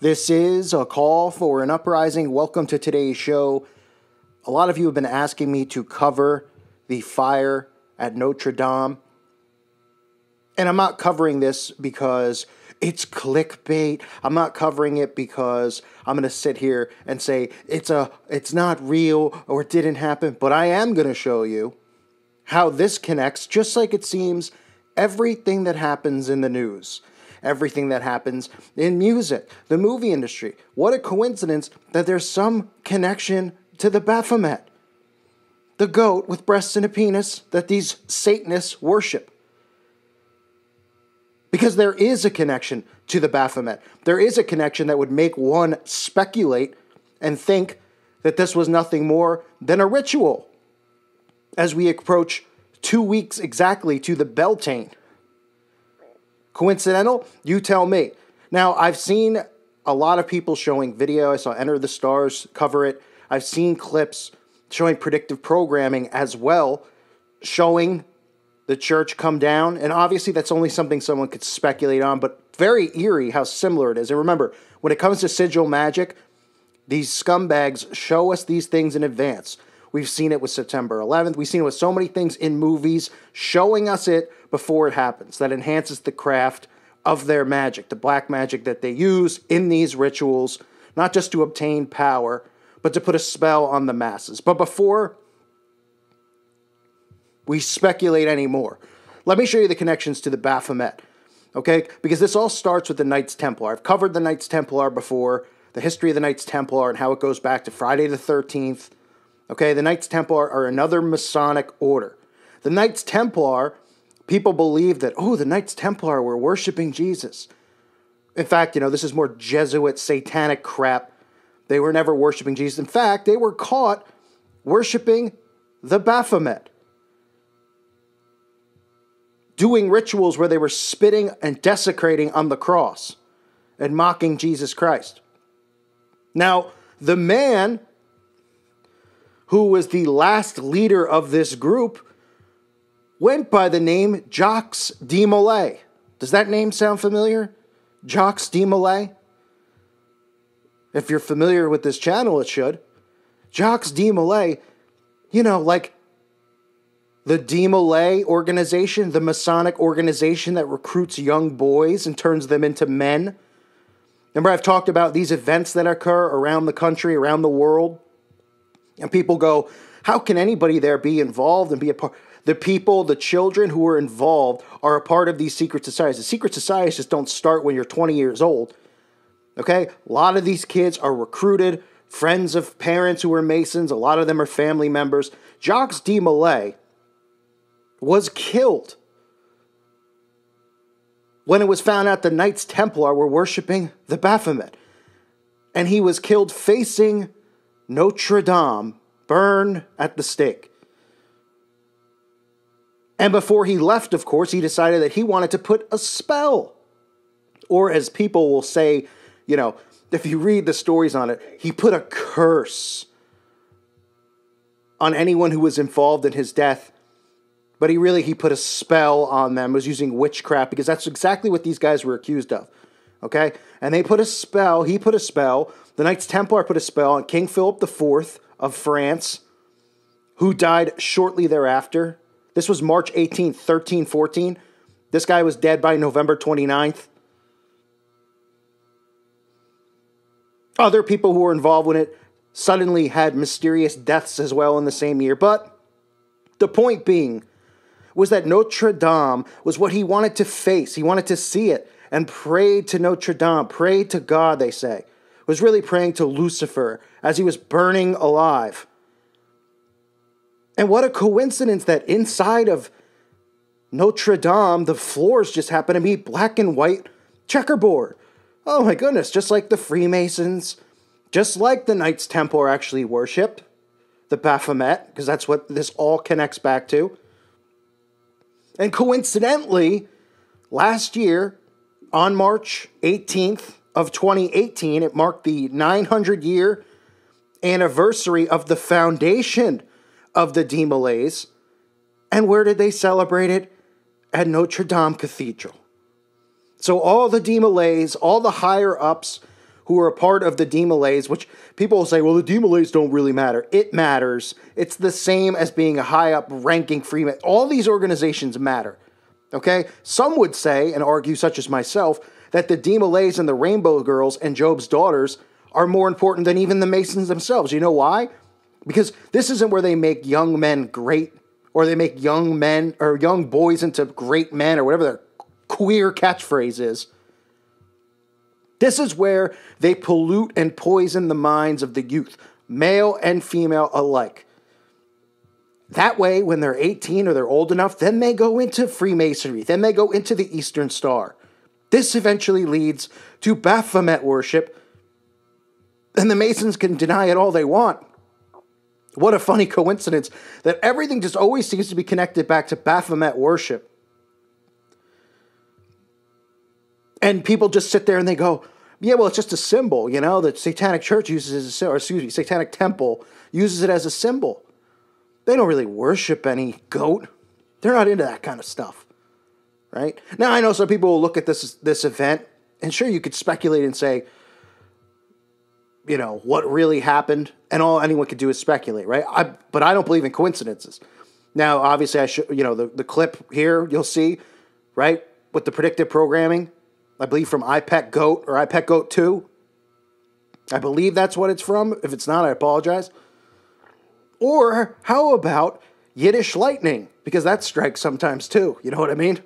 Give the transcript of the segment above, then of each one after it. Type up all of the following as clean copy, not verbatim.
This is a call for an uprising. Welcome to today's show. A lot of you have been asking me to cover the fire at Notre Dame. And I'm not covering this because it's clickbait. I'm not covering it because I'm going to sit here and say it's not real or it didn't happen. But I am going to show you how this connects, just like it seems, everything that happens in the news. Everything that happens in music, the movie industry. What a coincidence that there's some connection to the Baphomet, the goat with breasts and a penis that these Satanists worship. Because there is a connection to the Baphomet. There is a connection that would make one speculate and think that this was nothing more than a ritual as we approach 2 weeks exactly to the Beltane. Coincidental? You tell me. Now, I've seen a lot of people showing video. I saw Enter the Stars cover it. I've seen clips showing predictive programming as well, showing the church come down. And obviously, that's only something someone could speculate on, but very eerie how similar it is. And remember, when it comes to sigil magic, these scumbags show us these things in advance. We've seen it with September 11th. We've seen it with so many things in movies, showing us it before it happens. That enhances the craft of their magic, the black magic that they use in these rituals, not just to obtain power, but to put a spell on the masses. But before we speculate anymore, let me show you the connections to the Baphomet, okay? Because this all starts with the Knights Templar. I've covered the Knights Templar before, the history of the Knights Templar and how it goes back to Friday the 13th. Okay, the Knights Templar are another Masonic order. The Knights Templar, people believe that, the Knights Templar were worshiping Jesus. In fact, this is more Jesuit satanic crap. They were never worshiping Jesus. In fact, they were caught worshiping the Baphomet, doing rituals where they were spitting and desecrating on the cross and mocking Jesus Christ. Now, the man who was the last leader of this group, went by the name Jacques de Molay. Does that name sound familiar? Jacques de Molay? If you're familiar with this channel, it should. Jacques de Molay, like the de Molay organization, the Masonic organization that recruits young boys and turns them into men. Remember, I've talked about these events that occur around the country, around the world. And people go, how can anybody there be involved and be a part? The people, the children who are involved are a part of these secret societies. The secret societies just don't start when you're 20 years old. Okay? A lot of these kids are recruited, friends of parents who are Masons. A lot of them are family members. Jacques de Molay was killed when it was found out the Knights Templar were worshiping the Baphomet. And he was killed facing Notre Dame, burned at the stake. And before he left, of course, he decided that he wanted to put a spell. Or as people will say, if you read the stories on it, he put a curse on anyone who was involved in his death. But he put a spell on them, was using witchcraft, because that's exactly what these guys were accused of. Okay? And they put a spell, he put a spell, the Knights Templar put a spell on King Philip IV of France, who died shortly thereafter. This was March 18th, 1314. This guy was dead by November 29th. Other people who were involved with it suddenly had mysterious deaths as well in the same year. But the point being was that Notre Dame was what he wanted to face. He wanted to see it and prayed to Notre Dame, prayed to God, they say. Was really praying to Lucifer as he was burning alive. And what a coincidence that inside of Notre Dame, the floors just happen to be black and white checkerboard. Oh my goodness, just like the Freemasons, just like the Knights Templar actually worshipped the Baphomet, because that's what this all connects back to. And coincidentally, last year, on March 18th of 2018, it marked the 900-year anniversary of the foundation of the de Molays. And where did they celebrate it? At Notre Dame Cathedral. So all the de Molays, all the higher-ups who are a part of the Demolays, which people will say, well, the Demolays don't really matter. It matters. It's the same as being a high up ranking Freemason. All these organizations matter. Okay? Some would say, and argue, such as myself, that the Demolays and the Rainbow Girls and Job's daughters are more important than even the Masons themselves. You know why? Because this isn't where they make young men great, or they make young men or young boys into great men, or whatever their queer catchphrase is. This is where they pollute and poison the minds of the youth, male and female alike. That way, when they're 18 or they're old enough, then they go into Freemasonry. Then they go into the Eastern Star. This eventually leads to Baphomet worship, and the Masons can deny it all they want. What a funny coincidence that everything just always seems to be connected back to Baphomet worship. And people just sit there and they go, yeah, well, it's just a symbol, you know, the Satanic Church uses it as a symbol, or excuse me, Satanic Temple uses it as a symbol. They don't really worship any goat. They're not into that kind of stuff, right? Now, I know some people will look at this event, and sure, you could speculate and say, you know, what really happened, and all anyone could do is speculate, right? But I don't believe in coincidences. Now, obviously, I should, you know, the clip here, you'll see, right, with the predictive programming, I believe from iPet Goat or iPet Goat 2. I believe that's what it's from. If it's not, I apologize. Or how about Yiddish lightning? Because that strikes sometimes too, you know what I mean?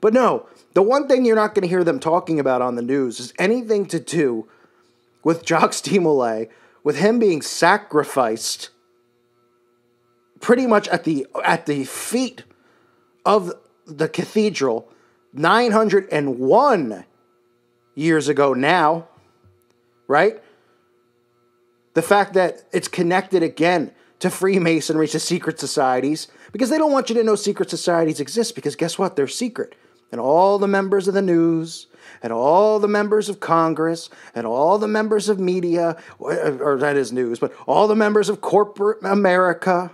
But no, the one thing you're not going to hear them talking about on the news is anything to do with Jacques de Molay, with him being sacrificed pretty much at the feet of the cathedral 901 years ago now, right? The fact that it's connected again to Freemasonry, to secret societies, because they don't want you to know secret societies exist, because guess what? They're secret. And all the members of the news, and all the members of Congress, and all the members of media, or that is news, but all the members of corporate America,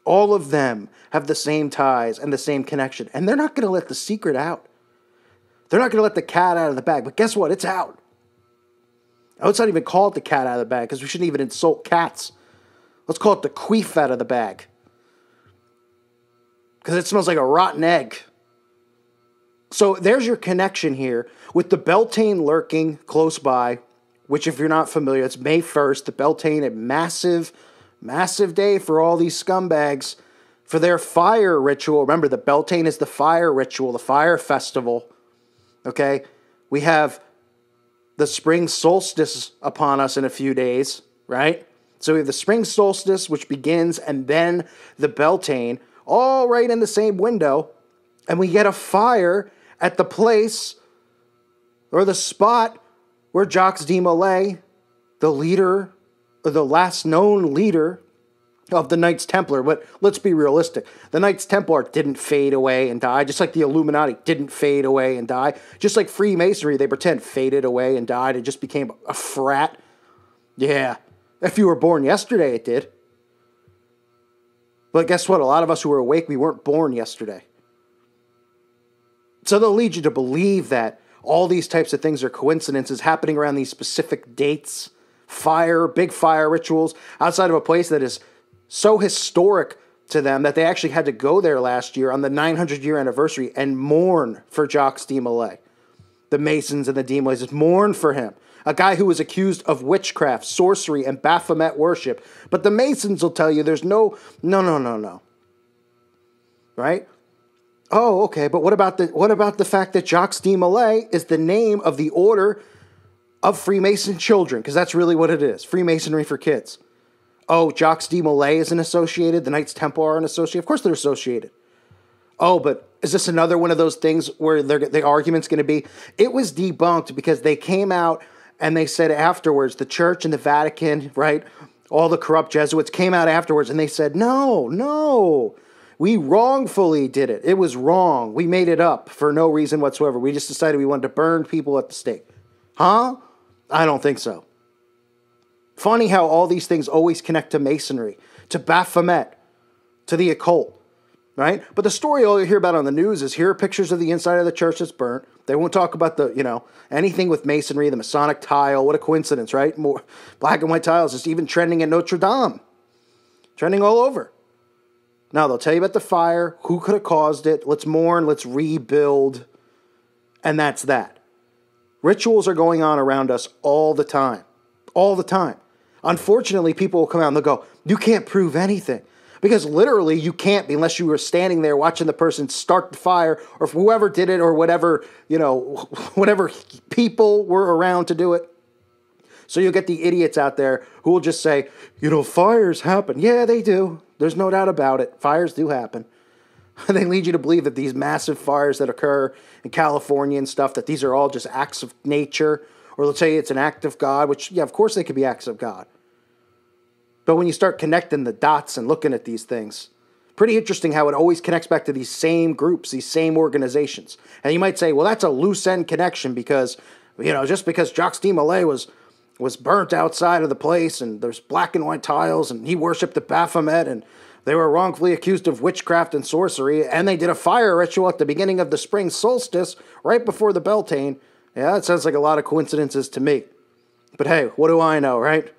all of them have the same ties and the same connection. And they're not going to let the secret out. They're not going to let the cat out of the bag. But guess what? It's out. Oh, let's not even call it the cat out of the bag, because we shouldn't even insult cats. Let's call it the queef out of the bag, because it smells like a rotten egg. So there's your connection here with the Beltane lurking close by, which if you're not familiar, it's May 1st. The Beltane, a massive, massive day for all these scumbags for their fire ritual. Remember, the Beltane is the fire ritual, the fire festival. Okay? We have the spring solstice upon us in a few days, right? So we have the spring solstice, which begins, and then the Beltane, all right in the same window. And we get a fire at the place or the spot where Jacques de Molay, the leader, or the last known leader of the Knights Templar, but let's be realistic. The Knights Templar didn't fade away and die, just like the Illuminati didn't fade away and die. Just like Freemasonry, they pretend faded away and died. It just became a frat. Yeah. If you were born yesterday, it did. But guess what? A lot of us who were awake, we weren't born yesterday. So they'll lead you to believe that all these types of things are coincidences happening around these specific dates. Fire, big fire rituals, outside of a place that is so historic to them that they actually had to go there last year on the 900-year anniversary and mourn for Jacques de Molay. The Masons and the de Molays mourn for him. A guy who was accused of witchcraft, sorcery, and Baphomet worship. But the Masons will tell you there's no. Right? Oh, okay, but what about the fact that Jacques de Molay is the name of the order of Freemason children? Because that's really what it is. Freemasonry for kids. Oh, Jacques de Molay isn't associated? The Knights Templar aren't associated? Of course they're associated. Oh, but is this another one of those things where the argument's going to be? It was debunked because they came out and they said afterwards, the Church and the Vatican, right, all the corrupt Jesuits came out afterwards and they said, no, we wrongfully did it. It was wrong. We made it up for no reason whatsoever. We just decided we wanted to burn people at the stake. Huh? I don't think so. Funny how all these things always connect to Masonry, to Baphomet, to the occult. right? But the story all you hear about on the news is here are pictures of the inside of the church that's burnt. They won't talk about anything with masonry, the Masonic tile. What a coincidence, right? More black and white tiles is even trending at Notre Dame, trending all over. Now they'll tell you about the fire, who could have caused it. Let's mourn, let's rebuild, and that's that. Rituals are going on around us all the time, all the time. Unfortunately, people will come out and they'll go, "You can't prove anything." Because literally you can't be unless you were standing there watching the person start the fire or whoever did it or whatever, whatever people were around to do it. So you'll get the idiots out there who will just say, fires happen. Yeah, they do. There's no doubt about it. Fires do happen. They lead you to believe that these massive fires that occur in California and stuff, that these are all just acts of nature. Or they'll tell you it's an act of God, which, yeah, of course they could be acts of God. But when you start connecting the dots and looking at these things, pretty interesting how it always connects back to these same groups, these same organizations. And you might say, well, that's a loose end connection because, just because Jacques de Molay was burnt outside of the place and there's black and white tiles and he worshipped the Baphomet and they were wrongfully accused of witchcraft and sorcery and they did a fire ritual at the beginning of the spring solstice right before the Beltane. Yeah, that sounds like a lot of coincidences to me. But hey, what do I know, right?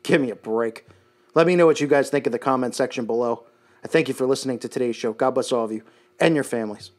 Give me a break. Let me know what you guys think in the comment section below. I thank you for listening to today's show. God bless all of you and your families.